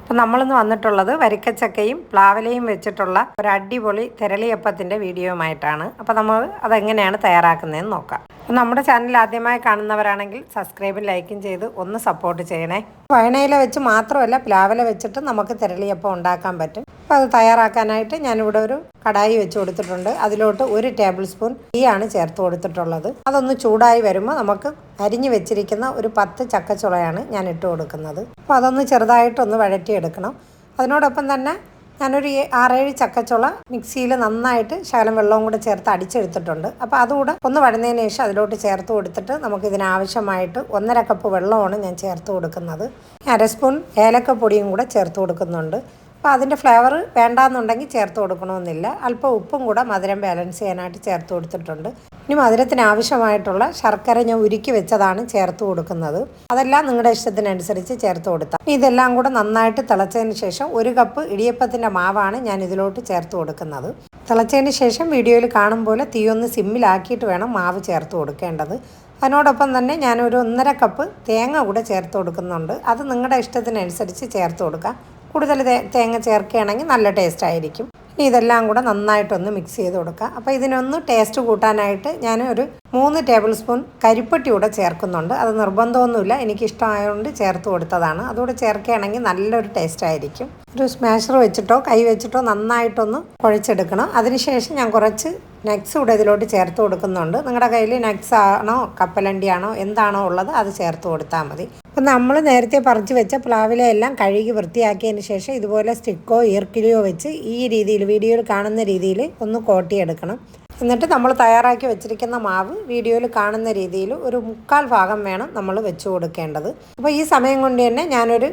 അപ്പോൾ നമ്മളിന്ന് വന്നിട്ടുള്ളത് വരിക്കച്ചക്കയും പ്ലാവിലയും വെച്ചിട്ടുള്ള ഒരു അടിപൊളി തെരളിയപ്പത്തിൻ്റെ വീഡിയോയുമായിട്ടാണ്. അപ്പോൾ നമ്മൾ അതെങ്ങനെയാണ് തയ്യാറാക്കുന്നതെന്ന് നോക്കാം. അപ്പോൾ നമ്മുടെ ചാനൽ ആദ്യമായി കാണുന്നവരാണെങ്കിൽ സബ്സ്ക്രൈബും ലൈക്കും ചെയ്ത് ഒന്ന് സപ്പോർട്ട് ചെയ്യണേ. വയണയില വെച്ച് മാത്രമല്ല പ്ലാവില വെച്ചിട്ട് നമുക്ക് തെരളിയപ്പം ഉണ്ടാക്കാൻ പറ്റും. അപ്പോൾ അത് തയ്യാറാക്കാനായിട്ട് ഞാനിവിടെ ഒരു കടായി വെച്ച് കൊടുത്തിട്ടുണ്ട്. അതിലോട്ട് 1 ടേബിൾ സ്പൂൺ നെയ്യാണ് ചേർത്ത് കൊടുത്തിട്ടുള്ളത്. അതൊന്ന് ചൂടായി വരുമ്പോൾ നമുക്ക് അരിഞ്ഞു വെച്ചിരിക്കുന്ന ഒരു 10 ചക്കച്ചുളയാണ് ഞാൻ ഇട്ട് കൊടുക്കുന്നത്. അപ്പോൾ അതൊന്ന് ചെറുതായിട്ടൊന്ന് വഴറ്റിയെടുക്കണം. അതിനോടൊപ്പം തന്നെ ഞാനൊരു 6-7 ചക്കച്ചുള മിക്സിയിൽ നന്നായിട്ട് ശകലം വെള്ളവും കൂടെ ചേർത്ത് അടിച്ചെടുത്തിട്ടുണ്ട്. അപ്പോൾ അതുകൂടെ ഒന്ന് വഴന്നതിന് ശേഷം അതിലോട്ട് ചേർത്ത് കൊടുത്തിട്ട് നമുക്കിതിനാവശ്യമായിട്ട് 1.5 കപ്പ് വെള്ളമാണ് ഞാൻ ചേർത്ത് കൊടുക്കുന്നത്. 1/2 സ്പൂൺ ഏലക്കപ്പൊടിയും കൂടെ ചേർത്ത് കൊടുക്കുന്നുണ്ട്. അപ്പോൾ അതിൻ്റെ ഫ്ലേവർ വേണ്ടാന്നുണ്ടെങ്കിൽ ചേർത്ത് കൊടുക്കണമെന്നില്ല. അല്പം ഉപ്പും കൂടെ മധുരം ബാലൻസ് ചെയ്യാനായിട്ട് ചേർത്ത് കൊടുത്തിട്ടുണ്ട്. ഇനി മധുരത്തിന് ആവശ്യമായിട്ടുള്ള ശർക്കര ഞാൻ ഉരുക്കി വെച്ചതാണ് ചേർത്ത് കൊടുക്കുന്നത്. അതെല്ലാം നിങ്ങളുടെ ഇഷ്ടത്തിനനുസരിച്ച് ചേർത്ത് കൊടുത്താൽ. ഇതെല്ലാം കൂടെ നന്നായിട്ട് തിളച്ചതിന് ശേഷം 1 കപ്പ് ഇടിയപ്പത്തിൻ്റെ മാവാണ് ഞാൻ ഇതിലോട്ട് ചേർത്ത് കൊടുക്കുന്നത്. തിളച്ചതിന് ശേഷം വീഡിയോയിൽ കാണും പോലെ തീയൊന്ന് സിമ്മിലാക്കിയിട്ട് വേണം മാവ് ചേർത്ത് കൊടുക്കേണ്ടത്. അതിനോടൊപ്പം തന്നെ ഞാനൊരു 1.5 കപ്പ് തേങ്ങ കൂടെ ചേർത്ത് കൊടുക്കുന്നുണ്ട്. അത് നിങ്ങളുടെ ഇഷ്ടത്തിനനുസരിച്ച് ചേർത്ത് കൊടുക്കാം. കൂടുതൽ തേങ്ങ ചേർക്കുകയാണെങ്കിൽ നല്ല ടേസ്റ്റ് ആയിരിക്കും. ഇനി ഇതെല്ലാം കൂടെ നന്നായിട്ടൊന്ന് മിക്സ് ചെയ്ത് കൊടുക്കുക. അപ്പോൾ ഇതിനൊന്ന് ടേസ്റ്റ് കൂട്ടാനായിട്ട് ഞാൻ ഒരു 3 ടേബിൾ സ്പൂൺ കരിപ്പട്ടി കൂടെ ചേർക്കുന്നുണ്ട്. അത് നിർബന്ധമൊന്നുമില്ല, എനിക്കിഷ്ടമായതുകൊണ്ട് ചേർത്ത് കൊടുത്തതാണ്. അതുകൂടെ ചേർക്കുകയാണെങ്കിൽ നല്ലൊരു ടേസ്റ്റ് ആയിരിക്കും. ഒരു സ്മാഷർ വെച്ചിട്ടോ കൈ വെച്ചിട്ടോ നന്നായിട്ടൊന്ന് കുഴച്ചെടുക്കണം. അതിനുശേഷം ഞാൻ കുറച്ച് നട്ട്സ് കൂടെ ഇതിലോട്ട് ചേർത്ത് കൊടുക്കുന്നുണ്ട്. നിങ്ങളുടെ കയ്യിൽ നട്ട്സ് ആണോ കപ്പലണ്ടിയാണോ എന്താണോ ഉള്ളത് അത് ചേർത്ത് കൊടുത്താൽ മതി. അപ്പം നമ്മൾ നേരത്തെ പറിച്ച് വെച്ച പ്ലാവിലയെല്ലാം കഴുകി വൃത്തിയാക്കിയതിന് ശേഷം ഇതുപോലെ സ്റ്റിക്കോ ഈർക്കിലിയോ വെച്ച് ഈ രീതിയിൽ വീഡിയോയിൽ കാണുന്ന രീതിയിൽ ഒന്ന് കോട്ടിയെടുക്കണം. എന്നിട്ട് നമ്മൾ തയ്യാറാക്കി വെച്ചിരിക്കുന്ന മാവ് വീഡിയോയിൽ കാണുന്ന രീതിയിൽ ഒരു 3/4 ഭാഗം വേണം നമ്മൾ വെച്ച് കൊടുക്കേണ്ടത്. അപ്പോൾ ഈ സമയം കൊണ്ട് തന്നെ ഞാനൊരു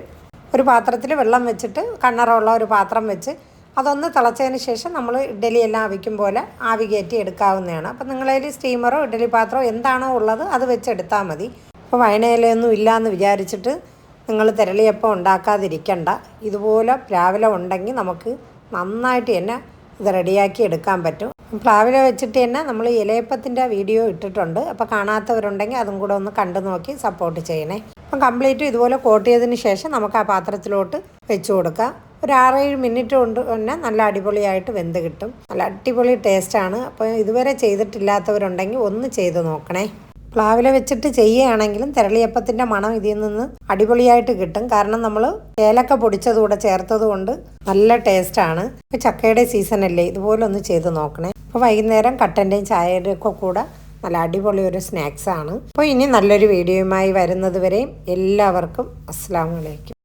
പാത്രത്തിൽ വെള്ളം വെച്ചിട്ട് കണ്ണറുള്ള ഒരു പാത്രം വെച്ച് അതൊന്ന് തിളച്ചതിന് ശേഷം നമ്മൾ ഇഡ്ഡലിയെല്ലാം അവിക്കും പോലെ ആവി കയറ്റി എടുക്കാവുന്നതാണ്. അപ്പോൾ നിങ്ങളതിൽ സ്റ്റീമറോ ഇഡ്ഡലി പാത്രമോ എന്താണോ ഉള്ളത് അത് വെച്ചെടുത്താൽ മതി. അപ്പോൾ വയണയിലൊന്നും ഇല്ലയെന്ന് വിചാരിച്ചിട്ട് നിങ്ങൾ തെരളിയപ്പം ഉണ്ടാക്കാതിരിക്കണ്ട. ഇതുപോലെ പ്ലാവില ഉണ്ടെങ്കിൽ നമുക്ക് നന്നായിട്ട് തന്നെ ഇത് റെഡിയാക്കി എടുക്കാൻ പറ്റും. പ്ലാവില വെച്ചിട്ട് തന്നെ നമ്മൾ ഇലയപ്പത്തിൻ്റെ വീഡിയോ ഇട്ടിട്ടുണ്ട്. അപ്പോൾ കാണാത്തവരുണ്ടെങ്കിൽ അതും കൂടെ ഒന്ന് കണ്ടു നോക്കി സപ്പോർട്ട് ചെയ്യണേ. അപ്പം കംപ്ലീറ്റ് ഇതുപോലെ കോട്ട് ചെയ്തതിന് ശേഷം നമുക്ക് ആ പാത്രത്തിലോട്ട് വെച്ച് കൊടുക്കാം. ഒരു 6-7 മിനിറ്റ് കൊണ്ട് തന്നെ നല്ല അടിപൊളിയായിട്ട് വെന്ത് കിട്ടും. നല്ല അടിപൊളി ടേസ്റ്റാണ്. അപ്പോൾ ഇതുവരെ ചെയ്തിട്ടില്ലാത്തവരുണ്ടെങ്കിൽ ഒന്ന് ചെയ്ത് നോക്കണേ. പ്ലാവില വെച്ചിട്ട് ചെയ്യുകയാണെങ്കിലും തെരളിയപ്പത്തിൻ്റെ മണം ഇതിൽ നിന്ന് അടിപൊളിയായിട്ട് കിട്ടും. കാരണം നമ്മൾ ഏലക്ക പൊടിച്ചതുകൂടെ ചേർത്തത് കൊണ്ട് നല്ല ടേസ്റ്റാണ്. ഇപ്പോൾ ചക്കയുടെ സീസണല്ലേ, ഇതുപോലെ ഒന്ന് ചെയ്ത് നോക്കണേ. അപ്പോൾ വൈകുന്നേരം കട്ടൻ്റെയും ചായയുടെയും ഒക്കെ കൂടെ നല്ല അടിപൊളി ഒരു സ്നാക്സാണ്. അപ്പോൾ ഇനി നല്ലൊരു വീഡിയോയുമായി വരുന്നത് വരെയും എല്ലാവർക്കും അസ്സലാമു അലൈക്കും.